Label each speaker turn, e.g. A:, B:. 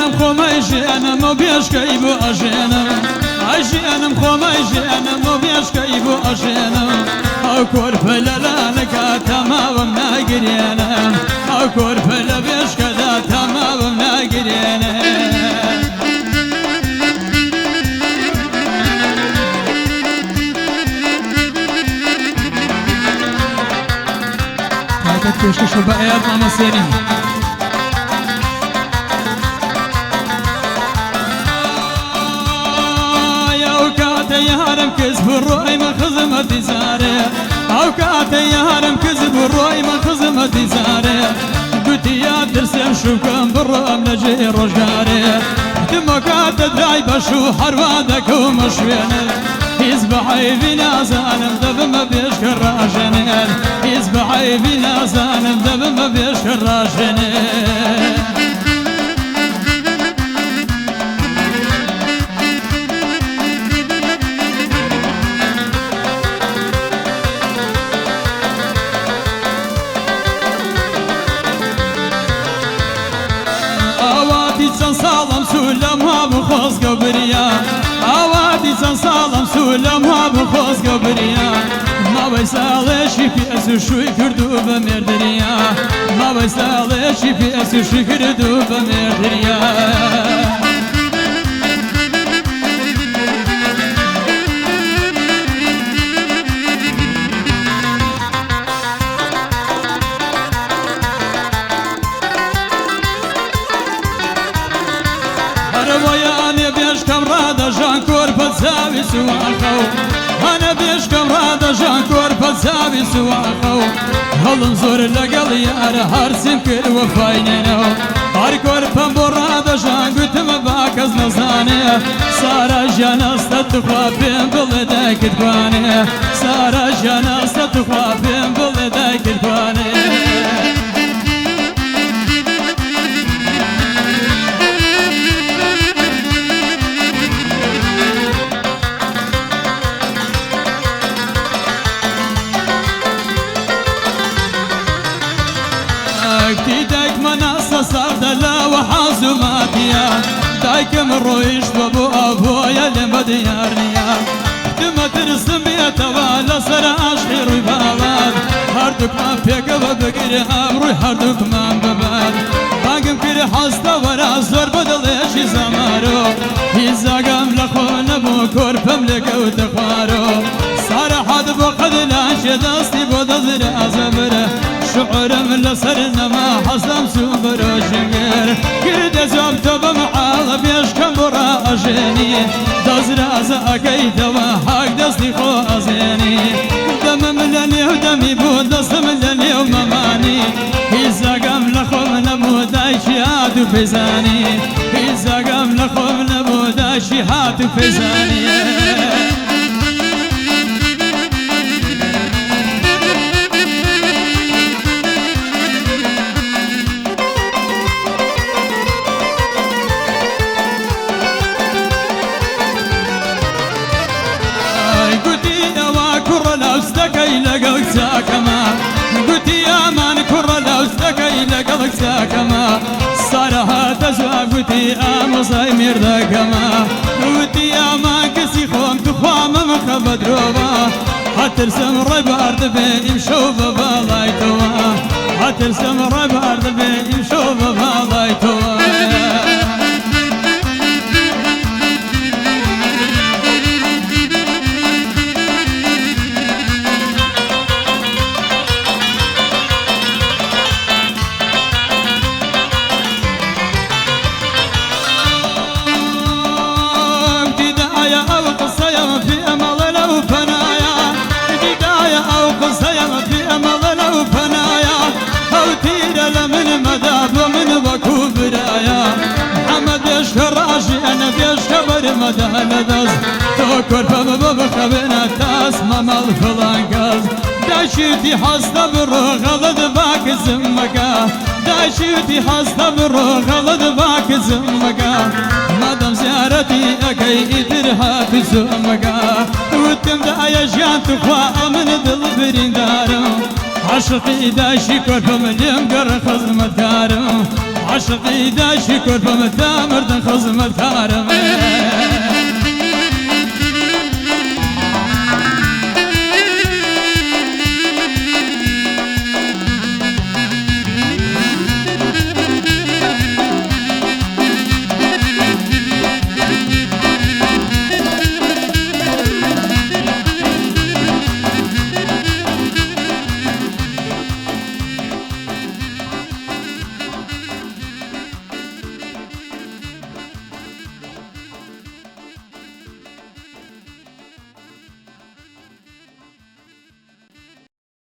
A: ئەژێنم خۆمەی ژێنم و بێشکەی بۆ ئەژێنم ئەژێنم خۆمەی ژێنم و بێشکەی بۆ ئەژێنم ئەو کۆرپە لە لانەکە تەماوم ناگرێنم ئەو کۆرپە لە بێشکەدا تەماوم ناگرێنم تاکەت پێشکەش بە ئەیاد مامەسێنی يارم كذب الروي من خزمة زاري أو كاتي يارم كذب الروي من خزمة زاري قلت يا درسم شو كان بالروم نجي رجاري دمكات داي بشو حروادك ومشوينه يسبحي بنا زانم دب ما بيش كراجنه يسبحي بنا زانم دب ما بيش كراجنه سالم سولم ها بخوز قبريا اوادي سالم سولم ها بخوز قبريا ما بيسالشي في اسو شوي كردو بمردريا ما بيسالشي في اسو شوي كردو بمردريا وياني بيشكم رادا جان كوربة زاوي سواخو أنا بيشكم رادا جان كوربة زاوي سواخو هلن زور لقل يار هرسم كل وفاينينو هر كوربة برادا جان قتم باكز نزاني سارا جانست تخوابين بلدك تباني سارا جانست تخوابين بلدك تباني دايك مناصة صردلا وحازماتيا دايك من رويش وابو ابويا لمديارنيا دم ترسم بيتوالا سر عشقي روي باباد هردوك ما بيك وبقري امروي هردوك ما بباد باقم كري حاستا ورا زور بدليش زمارو هيزاقم لخون ابو كوربم لقو تخوارو صار حد بقد لانش داستي بدزر ازمره شعورم لسرنا ما حصلم سوبر وشنقر قرد زوبت بمعال بيشكم برا أجيني دزر أزاكيت وحاق دستي خو أزيني دم ملني ودمي بود دست ملني ومماني هيزاقم لخوم نبوداي شهاد فزاني هيزاقم لخوم نبوداي شهاد فزاني لوستكي لقلك ساكما قلت يا من كر لوستكي لقلك ساكما صارها تزواب قلت يا مصايمير ذاكما قلت يا من كسي خوم تخوام مخبد روبا هترسم ربارد بين شوف بالايتوا هترسم ربارد بين شوف بالايتوا أنا بيش خبر مدان داز توكر بخبنا تاس ممال فلان قاز داشيتي حاستا برو غلط باك زمكا داشيتي حاستا برو غلط باك زمكا مادام زيارتي أكي إدرها تزمكا وتم دايا جان تخوا من دل برين دارم عشقي داشي كرفم اليوم قر خزمت دارم عشقي داشي كل فمتا مرد خزمت كارم